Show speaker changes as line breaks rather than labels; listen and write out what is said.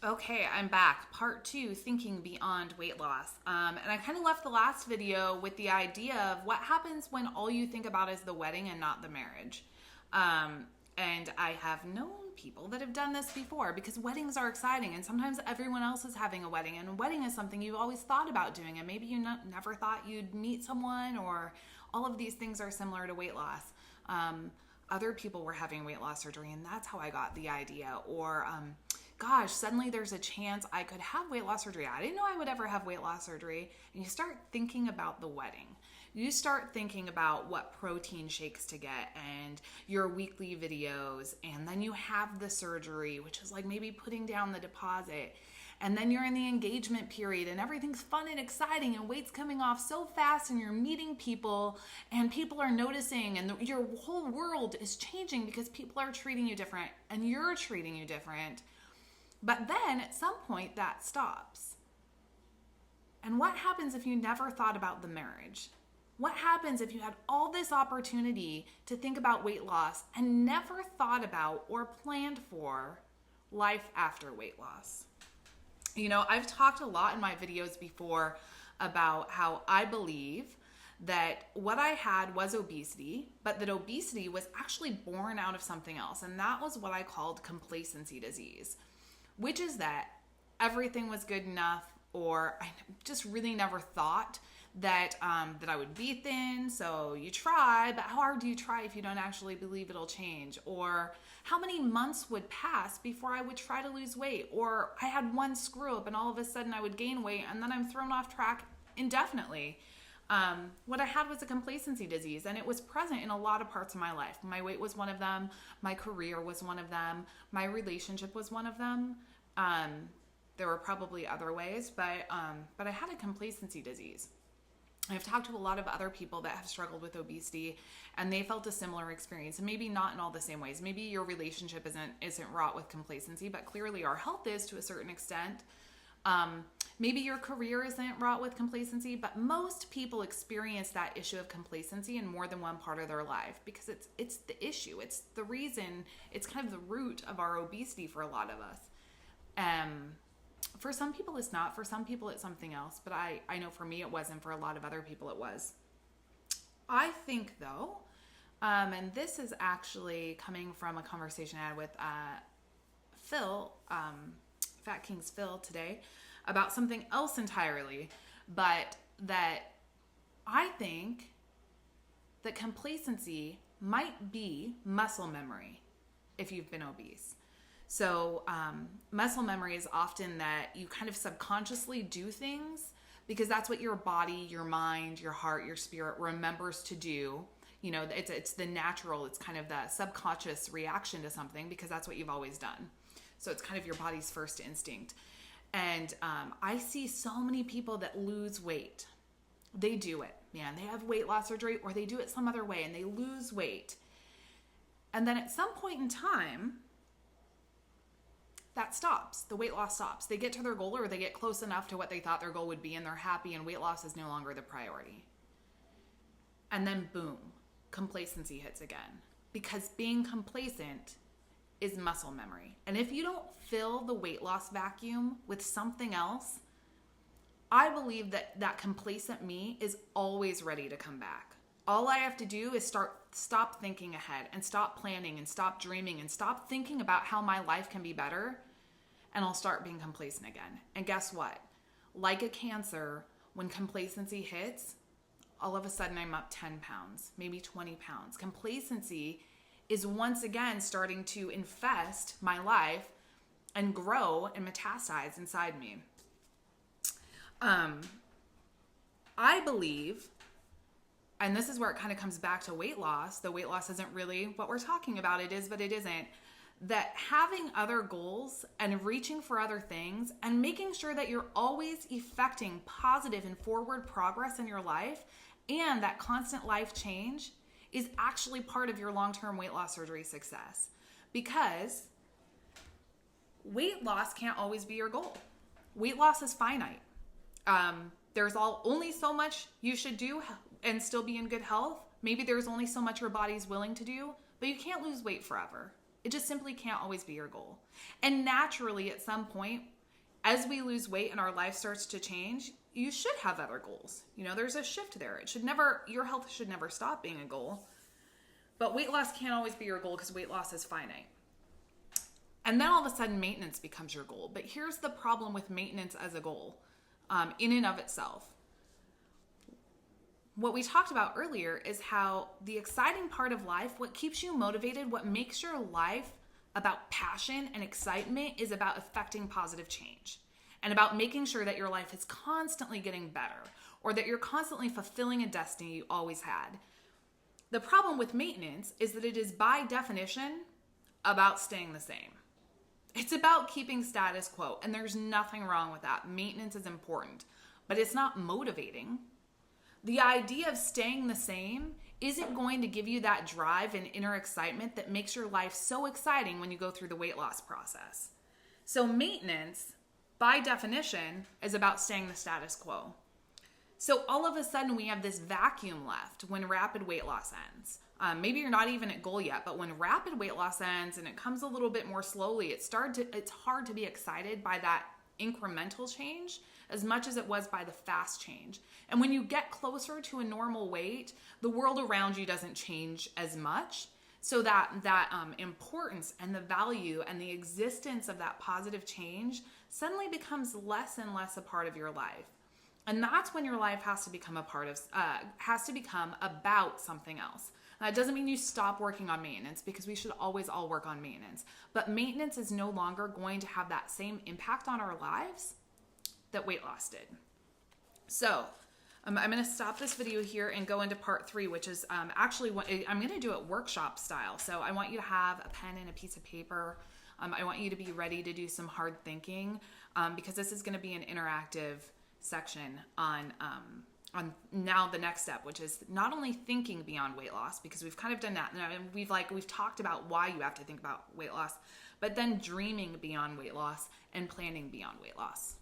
Okay, I'm back. Part two, thinking beyond weight loss. And I kind of left the last video with the idea of what happens when all you think about is the wedding and not the marriage. And I have known people that have done this before because weddings are exciting and sometimes everyone else is having a wedding, and a wedding is something you've always thought about doing, and maybe you never thought you'd meet someone, or all of these things are similar to weight loss. Other people were having weight loss surgery, and that's how I got the idea. Or gosh, suddenly there's a chance I could have weight loss surgery. I didn't know I would ever have weight loss surgery. And you start thinking about the wedding. You start thinking about what protein shakes to get and your weekly videos. And then you have the surgery, which is like maybe putting down the deposit. And then you're in the engagement period and everything's fun and exciting and weight's coming off so fast and you're meeting people and people are noticing and your whole world is changing because people are treating you different and you're treating you different. But then at some point that stops. And what happens if you never thought about the marriage? What happens if you had all this opportunity to think about weight loss and never thought about or planned for life after weight loss? You know, I've talked a lot in my videos before about how I believe that what I had was obesity, but that obesity was actually born out of something else. And that was what I called complacency disease, which is that everything was good enough, or I just really never thought that that I would be thin. So you try, but how hard do you try if you don't actually believe it'll change? Or how many months would pass before I would try to lose weight? Or I had one screw up and all of a sudden I would gain weight and then I'm thrown off track indefinitely. What I had was a complacency disease, and it was present in a lot of parts of my life. My weight was one of them. My career was one of them. My relationship was one of them. There were probably other ways, but I had a complacency disease. I've talked to a lot of other people that have struggled with obesity, and they felt a similar experience, and maybe not in all the same ways. Maybe your relationship isn't wrought with complacency, but clearly our health is to a certain extent. Maybe your career isn't wrought with complacency, but most people experience that issue of complacency in more than one part of their life because it's the issue. It's the reason. It's kind of the root of our obesity for a lot of us. For some people it's not. For some people it's something else. But I know for me it wasn't. For a lot of other people it was. I think though, and this is actually coming from a conversation I had with Phil, Fat King's Phil today, about something else entirely, but that I think that complacency might be muscle memory if you've been obese. So muscle memory is often that you kind of subconsciously do things because that's what your body, your mind, your heart, your spirit remembers to do. You know, it's the natural, it's kind of the subconscious reaction to something because that's what you've always done. So it's kind of your body's first instinct. And I see so many people that lose weight. They do it, man. They have weight loss surgery or they do it some other way and they lose weight. And then at some point in time, that stops. The weight loss stops. They get to their goal or they get close enough to what they thought their goal would be and they're happy and weight loss is no longer the priority. And then boom, complacency hits again. Because being complacent is muscle memory. And if you don't fill the weight loss vacuum with something else, I believe that complacent me is always ready to come back. All I have to do is stop thinking ahead and stop planning and stop dreaming and stop thinking about how my life can be better, and I'll start being complacent again. And guess what? Like a cancer, when complacency hits, all of a sudden I'm up 10 pounds, maybe 20 pounds. Complacency is once again starting to infest my life and grow and metastasize inside me. I believe, and this is where it kind of comes back to weight loss, though weight loss isn't really what we're talking about. It is, but it isn't. That having other goals and reaching for other things and making sure that you're always effecting positive and forward progress in your life and that constant life change is actually part of your long-term weight loss surgery success. Because weight loss can't always be your goal. Weight loss is finite. There's only so much you should do and still be in good health. Maybe there's only so much your body's willing to do, but you can't lose weight forever. It just simply can't always be your goal. And naturally, at some point, as we lose weight and our life starts to change, you should have other goals. There's a shift there. Your health should never stop being a goal. But weight loss can't always be your goal because weight loss is finite. And then all of a sudden, maintenance becomes your goal. But here's the problem with maintenance as a goal, in and of itself. What we talked about earlier is how the exciting part of life, what keeps you motivated, what makes your life about passion and excitement, is about affecting positive change and about making sure that your life is constantly getting better, or that you're constantly fulfilling a destiny you always had. The problem with maintenance is that it is by definition about staying the same. It's about keeping status quo, and there's nothing wrong with that. Maintenance is important, but it's not motivating. The idea of staying the same isn't going to give you that drive and inner excitement that makes your life so exciting when you go through the weight loss process. So maintenance, by definition, is about staying the status quo. So all of a sudden we have this vacuum left when rapid weight loss ends. Maybe you're not even at goal yet, but when rapid weight loss ends and it comes a little bit more slowly, it's hard to be excited by that incremental change as much as it was by the fast change. And when you get closer to a normal weight, the world around you doesn't change as much. So that importance and the value and the existence of that positive change suddenly becomes less and less a part of your life. And that's when your life has to become about something else. That doesn't mean you stop working on maintenance, because we should always all work on maintenance. But maintenance is no longer going to have that same impact on our lives that weight loss did. So I'm going to stop this video here and go into part 3, which is actually what I'm going to do it workshop style. So I want you to have a pen and a piece of paper. I want you to be ready to do some hard thinking, because this is going to be an interactive section on now the next step, which is not only thinking beyond weight loss, because we've kind of done that, and we've talked about why you have to think about weight loss, but then dreaming beyond weight loss and planning beyond weight loss.